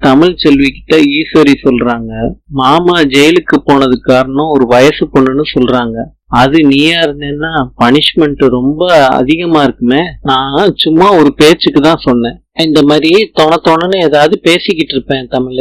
தமிழ் செல்வி கிட்ட ஈஸ்வரி சொல்றாங்க, மாமா ஜெயிலுக்கு போனதுக்கு காரணம் ஒரு வயசு பொண்ணுன்னு சொல்றாங்க. அது நீயா இருந்தேன்னா பனிஷ்மெண்ட் ரொம்ப அதிகமா இருக்குமே. நான் சும்மா ஒரு பேச்சுக்கு தான் சொன்னேன். இந்த மாதிரி தோணுன்னு ஏதாவது பேசிக்கிட்டு இருப்பேன். தமிழ்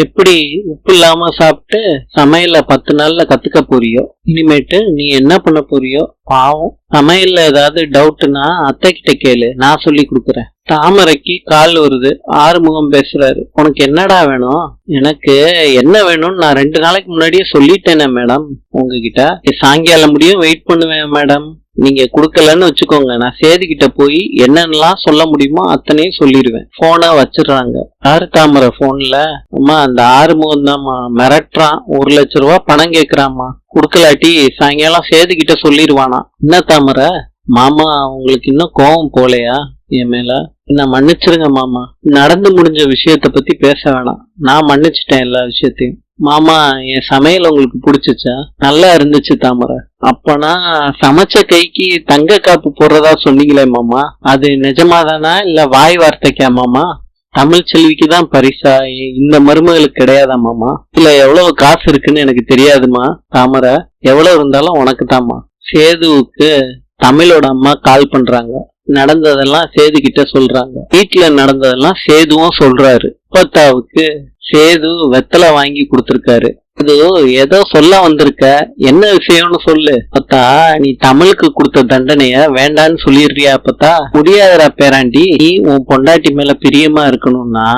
எப்படி உப்பு இல்லாம சாப்பிட்டு சமையல 10 நாள்ல கத்துக்க போறியோ, இனிமேட்டு நீ என்ன பண்ண போறியோ பாவம். சமையல்ல ஏதாவது டவுட்னா அத்தை கிட்ட கேளு, நான் சொல்லி கொடுக்குறேன். தாமரைக்கு கால் வருது. ஆறுமுகம் பேசுறாரு, உனக்கு என்னடா வேணும்? எனக்கு என்ன வேணும்னு நான் 2 நாளைக்கு முன்னாடியே சொல்லிட்டேனே மேடம் உங்ககிட்ட. சாயங்காலம் முடியும் வெயிட் பண்ணுவேன் மேடம். நீங்க குடுக்கலன்னு வச்சுக்கோங்க, நான் சேதுகிட்ட போய் என்னென்னலாம் சொல்ல முடியுமோ அத்தனையும் சொல்லிடுவேன். போனை வச்சிடறாங்க. யாரு தாமரை போன்ல? அம்மா அந்த ஆறுமுகம் தான்மா மிரட்டுறான். 1 லட்சம் ரூபாய் பணம் கேக்குறாமா. குடுக்கலாட்டி சாயங்காலம் சேதுகிட்ட சொல்லிடுவானா. என்ன தாமரை, மாமா உங்களுக்கு இன்னும் கோபம் போலையா என் மேல? என்ன மன்னிச்சிருங்க மாமா. நடந்து முடிஞ்ச விஷயத்த பத்தி பேச வேணாம். நான் மன்னிச்சிட்டேன் எல்லா விஷயத்தையும். மாமா என் சமையல் உங்களுக்கு பிடிச்சிச்சா? நல்லா இருந்துச்சு தாமரை. அப்பனா சமைச்ச கைக்கு தங்க காப்பு போடுறதா சொன்னீங்களே மாமா, அது நிஜமாதானா இல்ல வாய் வார்த்தைக்கா மாமா? தமிழ் செல்விக்கு தான் பரிசா, இந்த மருமகளுக்கு கிடையாதா மாமா? இல்ல எவ்வளவு காசு இருக்குன்னு எனக்கு தெரியாதுமா தாமரை. எவ்வளவு இருந்தாலும் உனக்கு தாமா. சேதுவுக்கு தமிழோட அம்மா கால் பண்றாங்க. நடந்ததெல்லாம் சேது கிட்ட சொல்றாங்க. வீட்டுல நடந்ததெல்லாம் சேதுவும் சொல்றாரு. அப்பத்தாவுக்கு சேது வெத்தலை வாங்கி கொடுத்திருக்காரு. அது ஏதோ சொல்ல வந்திருக்க, என்ன விஷயம்னு சொல்லு. அப்பத்தா, நீ தமிழுக்கு கொடுத்த தண்டனைய வேண்டான்னு சொல்லிடுறியா? அப்பத்தா முடியாதரா பேராண்டி. நீ உன் பொண்டாட்டி மேல பிரியமா இருக்கணும்னா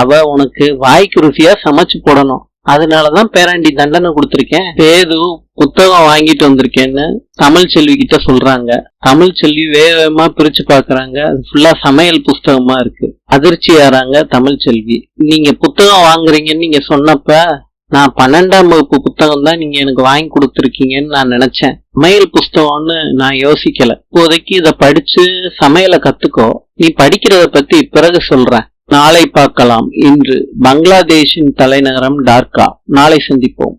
அவ உனக்கு வாய்க்கு ருசியா சமைச்சு போடணும். அதனாலதான் பேராண்டி தண்டனை கொடுத்திருக்கேன். சேது புத்தகம் வாங்கிட்டு வந்திருக்கேன்னு தமிழ் செல்வி கிட்ட சொல்றாங்க. தமிழ் செல்வி வேகமா பிரிச்சு பாக்குறாங்க. அது ஃபுல்லா சமையல் புஸ்தகமா இருக்கு. அதிர்ச்சி ஆறாங்க தமிழ் செல்வி. நீங்க புத்தகம் வாங்குறீங்கன்னு நீங்க சொன்னப்ப நான் 12ஆம் வகுப்பு புத்தகம் தான் நீங்க எனக்கு வாங்கி கொடுத்துருக்கீங்கன்னு நான் நினைச்சேன். சமையல் புஸ்தகம்னு நான் யோசிக்கல. இப்போதைக்கு இத படிச்சு சமையலை கத்துக்கோ. நீ படிக்கிறத பத்தி பிறகு சொல்றேன். நாளை பார்க்கலாம். இன்று பங்களாதேஷின் தலைநகரம் டாக்கா. நாளை சந்திப்போம்.